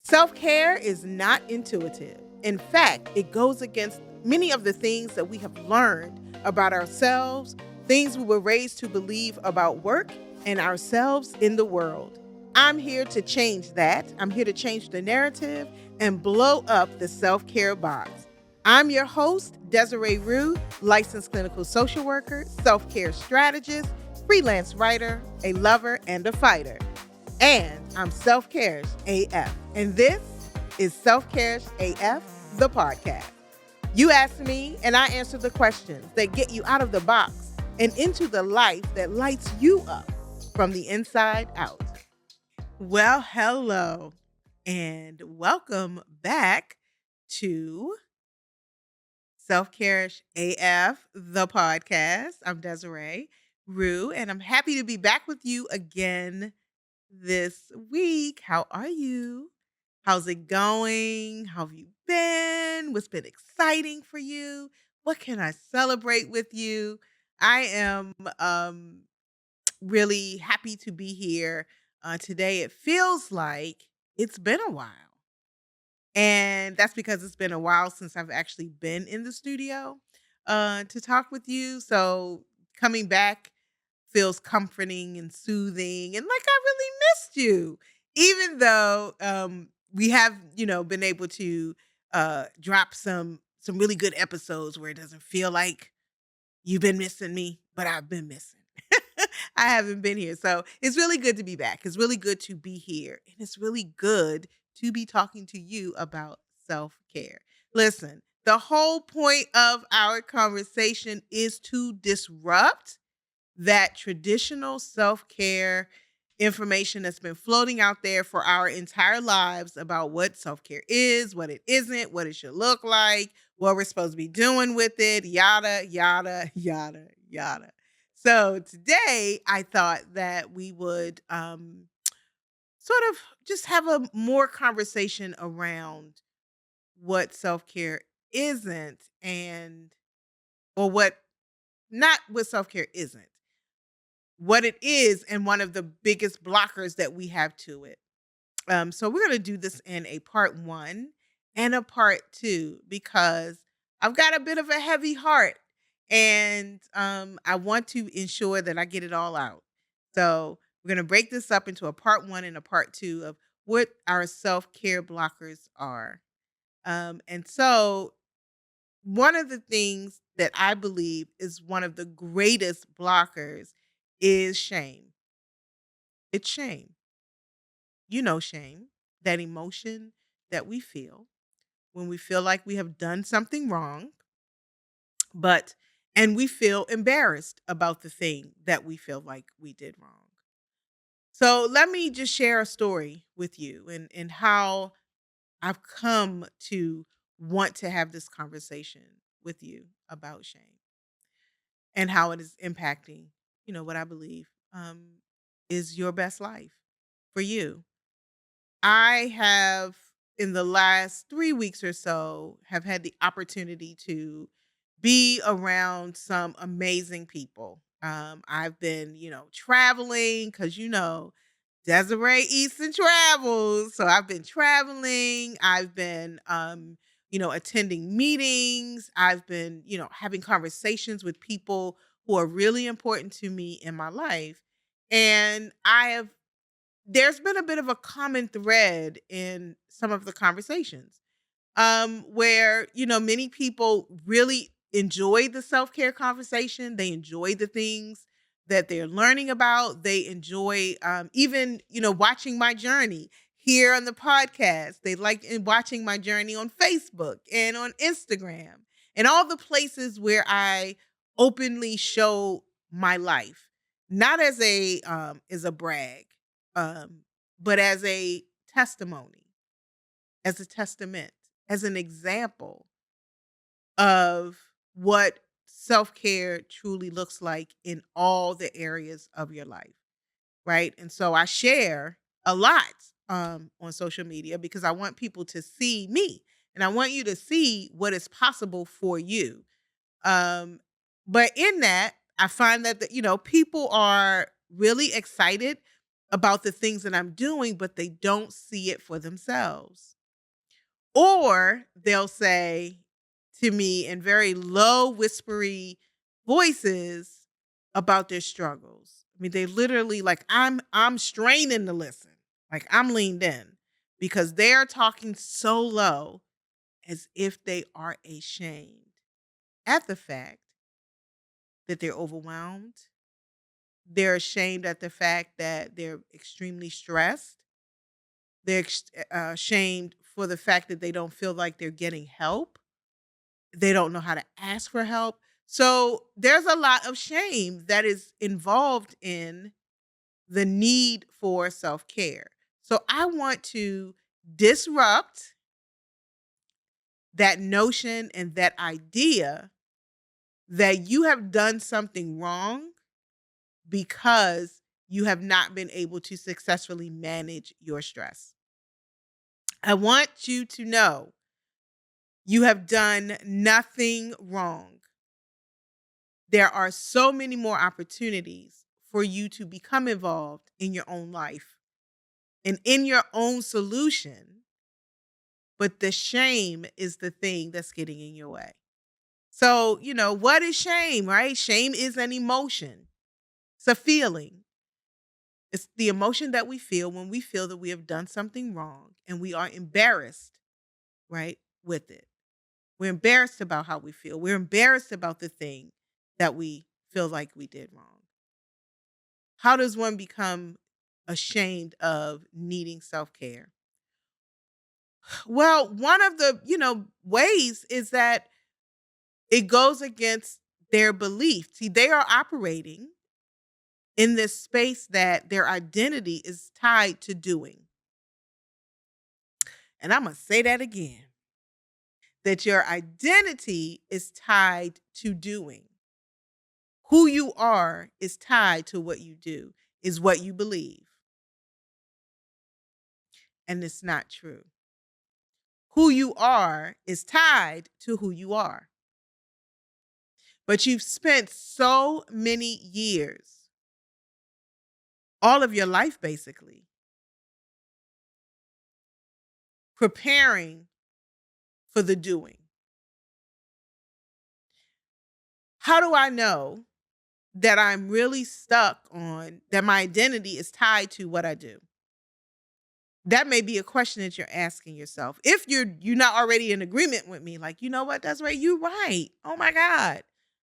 Self care is not intuitive. In fact, it goes against many of the things that we have learned about ourselves, things we were raised to believe about work, and ourselves in the world. I'm here to change that. I'm here to change the narrative and blow up the self care box. I'm your host, Desiree Rue, licensed clinical social worker, self care strategist, freelance writer, a lover, and a fighter. And I'm Self Cares AF. And this is Self Cares AF, the podcast. You ask me, and I answer the questions that get you out of the box and into the life that lights you up from the inside out. Well, hello, and welcome back to Self Cares AF, the podcast. I'm Desiree Rue, and I'm happy to be back with you again this week. How are you? How's it going? How have you been? What's been exciting for you? What can I celebrate with you? I am really happy to be here today. It feels like it's been a while. And that's because it's been a while since I've actually been in the studio to talk with you. So coming back feels comforting and soothing and like I really missed you. Even though we have, been able to drop some really good episodes where it doesn't feel like you've been missing me, but I've been missing. I haven't been here. So it's really good to be back. It's really good to be here. And it's really good to be talking to you about self care. Listen, the whole point of our conversation is to disrupt that traditional self care information that's been floating out there for our entire lives about what self care is, what it isn't, what it should look like, what we're supposed to be doing with it, yada, yada, yada, yada. So today I thought that we would sort of just have a more conversation around what self care isn't and, or what, not what self care isn't, what it is, and one of the biggest blockers that we have to it. So we're going to do this in a part one and a part two because I've got a bit of a heavy heart and I want to ensure that I get it all out. So we're going to break this up into a part one and a part two of what our self care blockers are. And so one of the things that I believe is one of the greatest blockers is shame. It's shame. You know, shame, that emotion that we feel when we feel like we have done something wrong, but and we feel embarrassed about the thing that we feel like we did wrong. So let me just share a story with you and how I've come to want to have this conversation with you about shame and how it is impacting, what I believe is your best life for you. I have, in the last 3 weeks or so, have had the opportunity to be around some amazing people. I've been, traveling because, Desiree eats and travels. So I've been traveling. I've been, attending meetings. I've been, having conversations with people who are really important to me in my life. And there's been a bit of a common thread in some of the conversations where, many people really enjoy the self care conversation. They enjoy the things that they're learning about. They enjoy even, watching my journey here on the podcast. They like watching my journey on Facebook and on Instagram and all the places where I openly show my life, not as a brag, um, but as a testimony, as a testament, as an example of what self care truly looks like in all the areas of your life. Right. And so I share a lot on social media because I want people to see me and I want you to see what is possible for you. Um, but in that, I find that, people are really excited about the things that I'm doing, but they don't see it for themselves. Or they'll say to me in very low, whispery voices about their struggles. I mean, they literally like I'm straining to listen. Like I'm leaned in because they're talking so low as if they are ashamed at the fact that they're overwhelmed. They're ashamed at the fact that they're extremely stressed. They're ashamed for the fact that they don't feel like they're getting help. They don't know how to ask for help. So there's a lot of shame that is involved in the need for self care. So I want to disrupt that notion and that idea that you have done something wrong because you have not been able to successfully manage your stress. I want you to know you have done nothing wrong. There are so many more opportunities for you to become involved in your own life and in your own solution, but the shame is the thing that's getting in your way. So, what is shame, right? Shame is an emotion. It's a feeling. It's the emotion that we feel when we feel that we have done something wrong and we are embarrassed, right, with it. We're embarrassed about how we feel. We're embarrassed about the thing that we feel like we did wrong. How does one become ashamed of needing self-care? Well, one of the, ways is that it goes against their belief. See, they are operating in this space that their identity is tied to doing. And I'm going to say that again, that your identity is tied to doing. Who you are is tied to what you do, is what you believe. And it's not true. Who you are is tied to who you are. But you've spent so many years, all of your life basically, preparing for the doing. How do I know that I'm really stuck on that my identity is tied to what I do? That may be a question that you're asking yourself. If you're not already in agreement with me, like, you know what, that's right, you're right. Oh my God.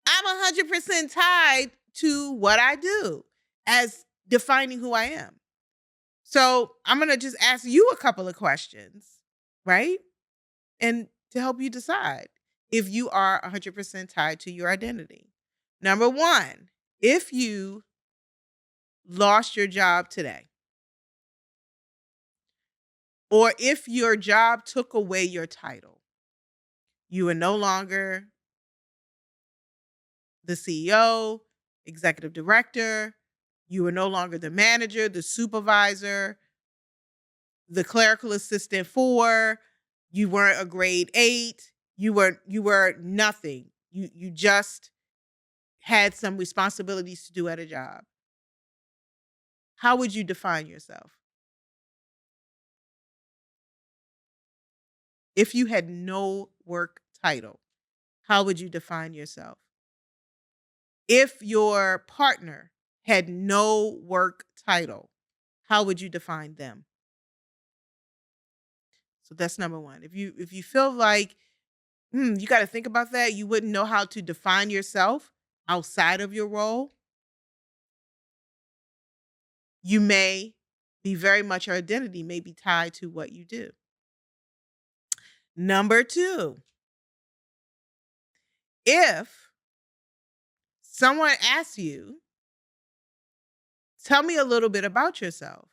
I'm 100% tied to what I do as defining who I am. So I'm going to just ask you a couple of questions, right? And to help you decide if you are 100% tied to your identity. Number one, if you lost your job today, or if your job took away your title, you are no longer the CEO, executive director, you are no longer the manager, the supervisor, the clerical assistant 4, you weren't a grade 8, you were nothing. You just had some responsibilities to do at a job. How would you define yourself? If you had no work title, how would you define yourself? If your partner had no work title, how would you define them? So that's number one. If you feel like, you got to think about that, you wouldn't know how to define yourself outside of your role, you may be very much your identity may be tied to what you do. Number two, if someone asks you, tell me a little bit about yourself,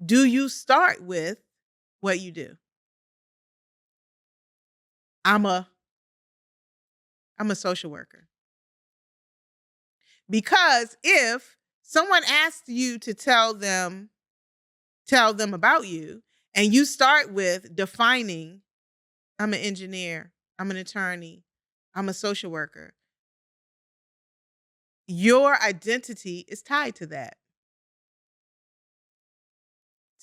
do you start with what you do? I'm a I'm a social worker. Because if someone asks you to tell them about you and you start with defining, I'm an engineer, I'm an attorney, I'm a social worker, your identity is tied to that.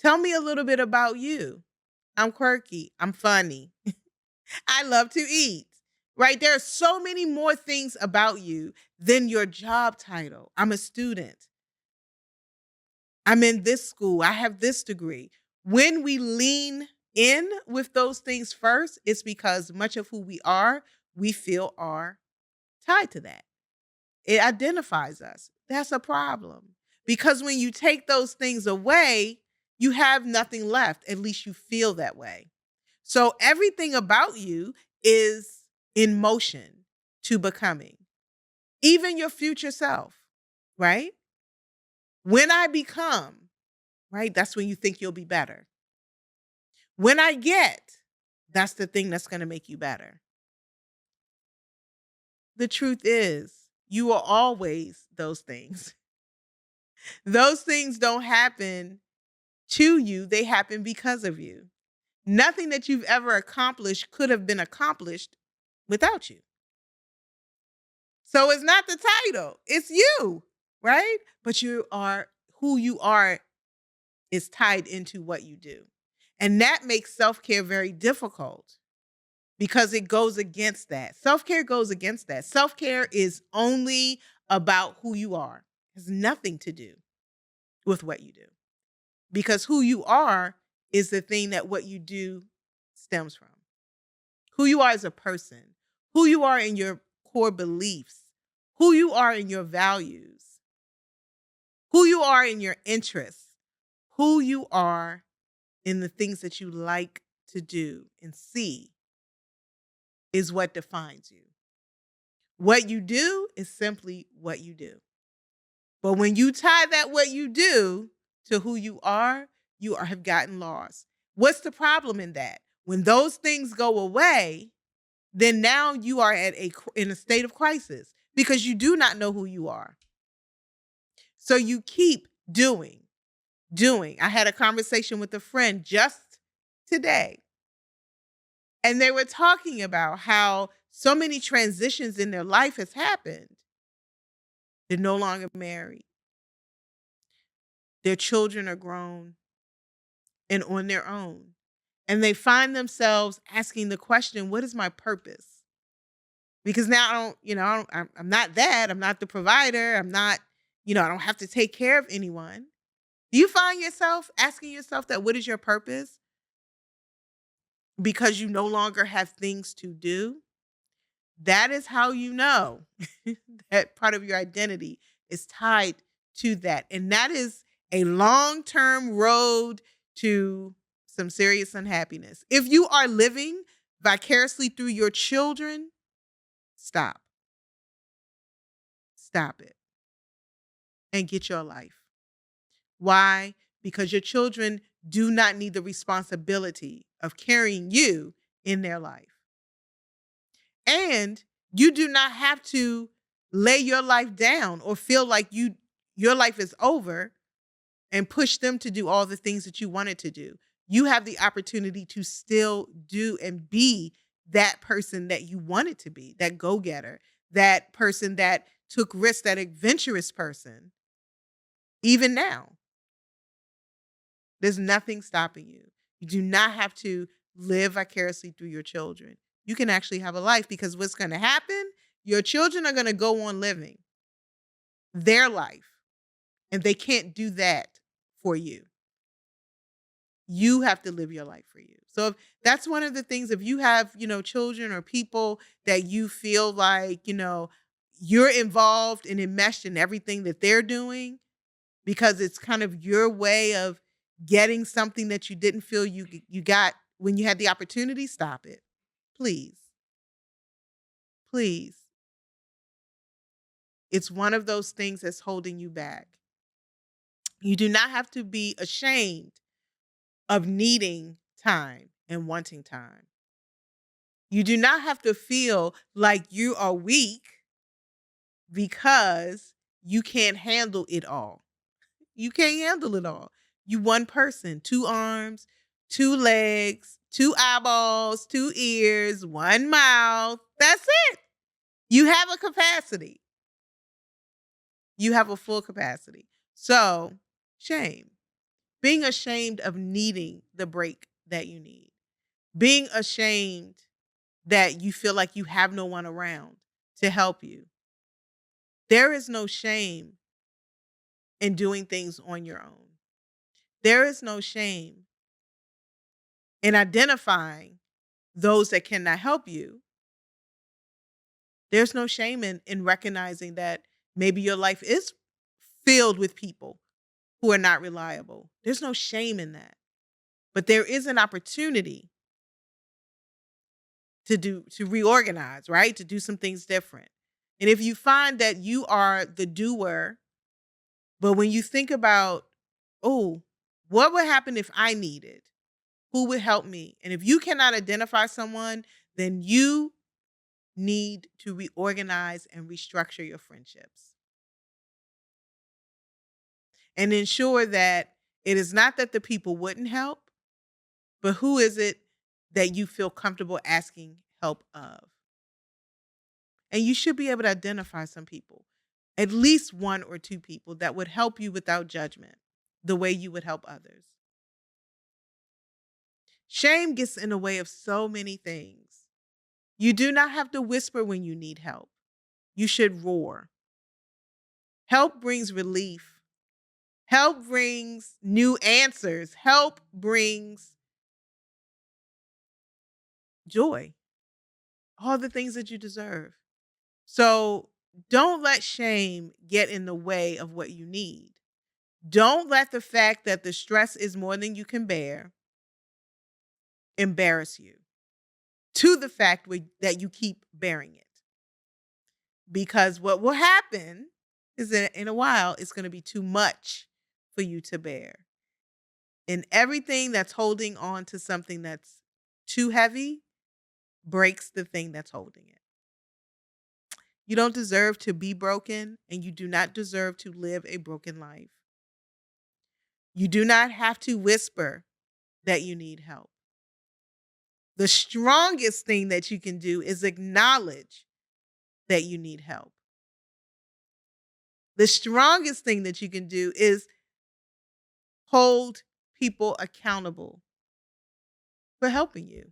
Tell me a little bit about you. I'm quirky. I'm funny. I love to eat. Right? There are so many more things about you than your job title. I'm a student. I'm in this school. I have this degree. When we lean in with those things first, it's because much of who we feel are tied to that. It identifies us. That's a problem. Because when you take those things away, you have nothing left. At least you feel that way. So everything about you is in motion to becoming, even your future self, right? When I become, right, that's when you think you'll be better. When I get, that's the thing that's going to make you better. The truth is, you are always those things. Those things don't happen to you, they happen because of you. Nothing that you've ever accomplished could have been accomplished without you. So it's not the title, it's you, right? But you are who you are is tied into what you do. And that makes self-care very difficult because it goes against that. Self-care goes against that. Self-care is only about who you are. It has nothing to do with what you do. Because who you are is the thing that what you do stems from. Who you are as a person, who you are in your core beliefs, who you are in your values, who you are in your interests, who you are in the things that you like to do and see is what defines you. What you do is simply what you do. But when you tie that what you do to who you have gotten lost. What's the problem in that? When those things go away, then now you are in a state of crisis because you do not know who you are. So you keep doing. I had a conversation with a friend just today, and they were talking about how so many transitions in their life has happened. They're no longer married. Their children are grown and on their own. And they find themselves asking the question, what is my purpose? Because now I'm not that. I'm not the provider. I'm not, I don't have to take care of anyone. Do you find yourself asking yourself that, what is your purpose? Because you no longer have things to do? That is how you know that part of your identity is tied to that. And that is a long-term road to some serious unhappiness. If you are living vicariously through your children, stop. Stop it and get your life. Why? Because your children do not need the responsibility of carrying you in their life. And you do not have to lay your life down or feel like your life is over and push them to do all the things that you wanted to do. You have the opportunity to still do and be that person that you wanted to be, that go-getter, that person that took risks, that adventurous person. Even now, there's nothing stopping you. You do not have to live vicariously through your children. You can actually have a life because what's going to happen, your children are going to go on living their life, and they can't do that for you. You have to live your life for you. So if that's one of the things, if you have, children or people that you feel like, you're involved and enmeshed in everything that they're doing because it's kind of your way of getting something that you didn't feel you got when you had the opportunity, stop it. Please. Please. It's one of those things that's holding you back. You do not have to be ashamed of needing time and wanting time. You do not have to feel like you are weak because you can't handle it all. You can't handle it all. You one person, 2 arms, 2 legs, 2 eyeballs, 2 ears, 1 mouth. That's it. You have a capacity. You have a full capacity. So, shame. being ashamed of needing the break that you need, being ashamed that you feel like you have no one around to help you. There is no shame in doing things on your own. There is no shame in identifying those that cannot help you. There's no shame in recognizing that maybe your life is filled with people who are not reliable. There's no shame in that. But there is an opportunity to reorganize, right? To do some things different. And if you find that you are the doer, but when you think about, oh, what would happen if I needed? Who would help me? And if you cannot identify someone, then you need to reorganize and restructure your friendships and ensure that it is not that the people wouldn't help, but who is it that you feel comfortable asking help of? And you should be able to identify some people, at least one or two people that would help you without judgment, the way you would help others. Shame gets in the way of so many things. You do not have to whisper when you need help. You should roar. Help brings relief. Help brings new answers. Help brings joy. All the things that you deserve. So don't let shame get in the way of what you need. Don't let the fact that the stress is more than you can bear embarrass you to the fact that you keep bearing it. Because what will happen is that in a while, it's going to be too much for you to bear. And everything that's holding on to something that's too heavy breaks the thing that's holding it. You don't deserve to be broken, and you do not deserve to live a broken life. You do not have to whisper that you need help. The strongest thing that you can do is acknowledge that you need help. The strongest thing that you can do is hold people accountable for helping you.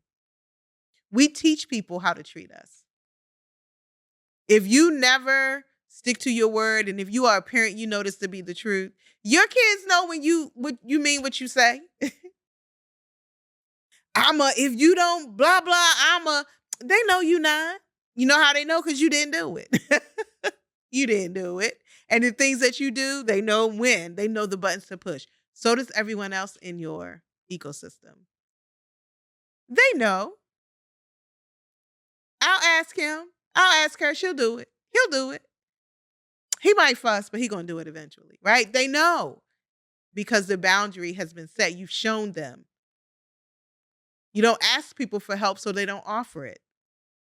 We teach people how to treat us. If you never stick to your word, and if you are a parent, you know this to be the truth, your kids know when you mean what you say. If you don't blah blah, they know you not. You know how they know? Because you didn't do it. You didn't do it. And the things that you do, they know when. They know the buttons to push. So does everyone else in your ecosystem. They know. I'll ask him. I'll ask her. She'll do it. He'll do it. He might fuss, but he's going to do it eventually, right? They know because the boundary has been set. You've shown them. You don't ask people for help so they don't offer it.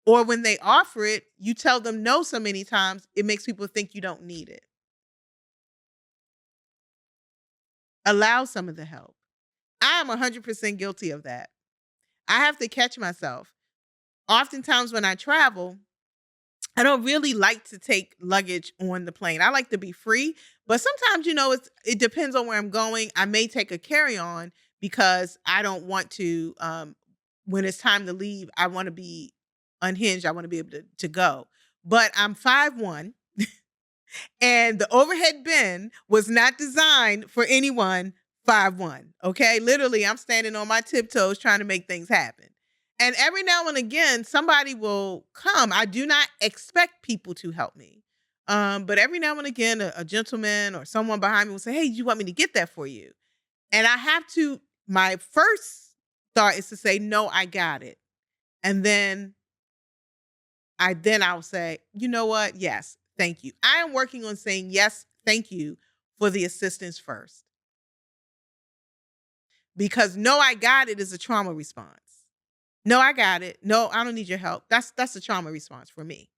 Or when they offer it, you tell them no so many times, it makes people think you don't need it. Allow some of the help. I am 100% guilty of that. I have to catch myself. Oftentimes when I travel, I don't really like to take luggage on the plane. I like to be free, but sometimes, it depends on where I'm going. I may take a carry-on because I don't want to, when it's time to leave, I want to be unhinged. I want to be able to go. But I'm 5'1", and the overhead bin was not designed for anyone 5'1", okay? Literally, I'm standing on my tiptoes trying to make things happen. And every now and again, somebody will come. I do not expect people to help me. But every now and again, a gentleman or someone behind me will say, hey, do you want me to get that for you? And my first thought is to say, no, I got it. And then I'll say, you know what? Yes, thank you. I am working on saying yes, thank you for the assistance first. Because no, I got it is a trauma response. No, I got it. No, I don't need your help. That's a trauma response for me.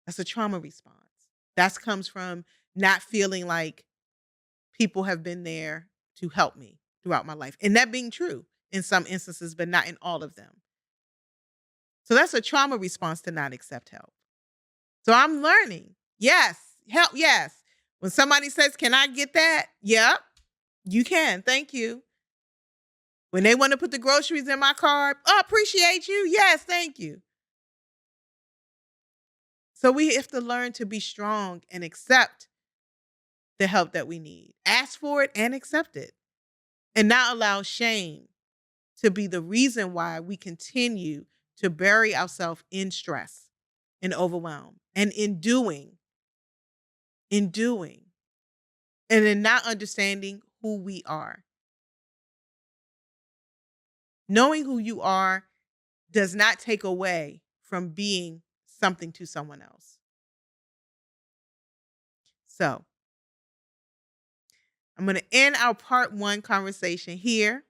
That's a trauma response. That comes from not feeling like people have been there to help me throughout my life. And that being true in some instances, but not in all of them. So that's a trauma response to not accept help. So I'm learning. Yes, help, yes. When somebody says, can I get that? Yep. You can. Thank you. When they want to put the groceries in my car, oh, appreciate you. Yes, thank you. So we have to learn to be strong and accept the help that we need. Ask for it and accept it. And not allow shame to be the reason why we continue to bury ourselves in stress and overwhelm and in doing, and in not understanding who we are. Knowing who you are does not take away from being something to someone else. So I'm going to end our part 1 conversation here.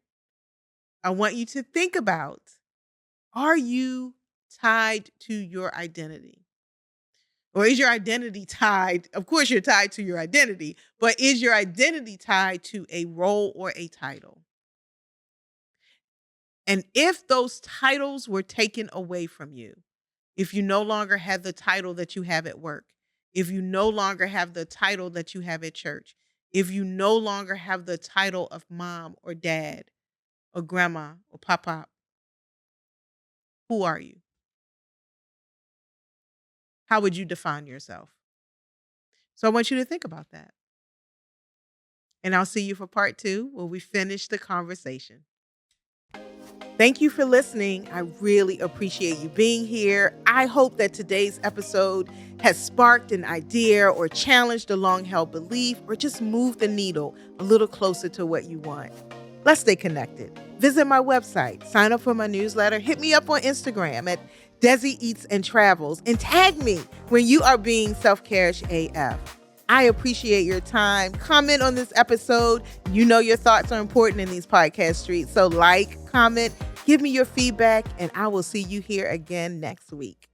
I want you to think about, are you tied to your identity? Or is your identity tied? Of course, you're tied to your identity, but is your identity tied to a role or a title? And if those titles were taken away from you, if you no longer have the title that you have at work, if you no longer have the title that you have at church, if you no longer have the title of mom or dad or grandma or papa, who are you? How would you define yourself? So I want you to think about that. And I'll see you for part 2 where we finish the conversation. Thank you for listening. I really appreciate you being here. I hope that today's episode has sparked an idea or challenged a long-held belief or just moved the needle a little closer to what you want. Let's stay connected. Visit my website, sign up for my newsletter, hit me up on Instagram at Desi Eats and Travels, and tag me when you are being self-care AF. I appreciate your time. Comment on this episode. You know your thoughts are important in these podcast streets. So like, comment, give me your feedback, and I will see you here again next week.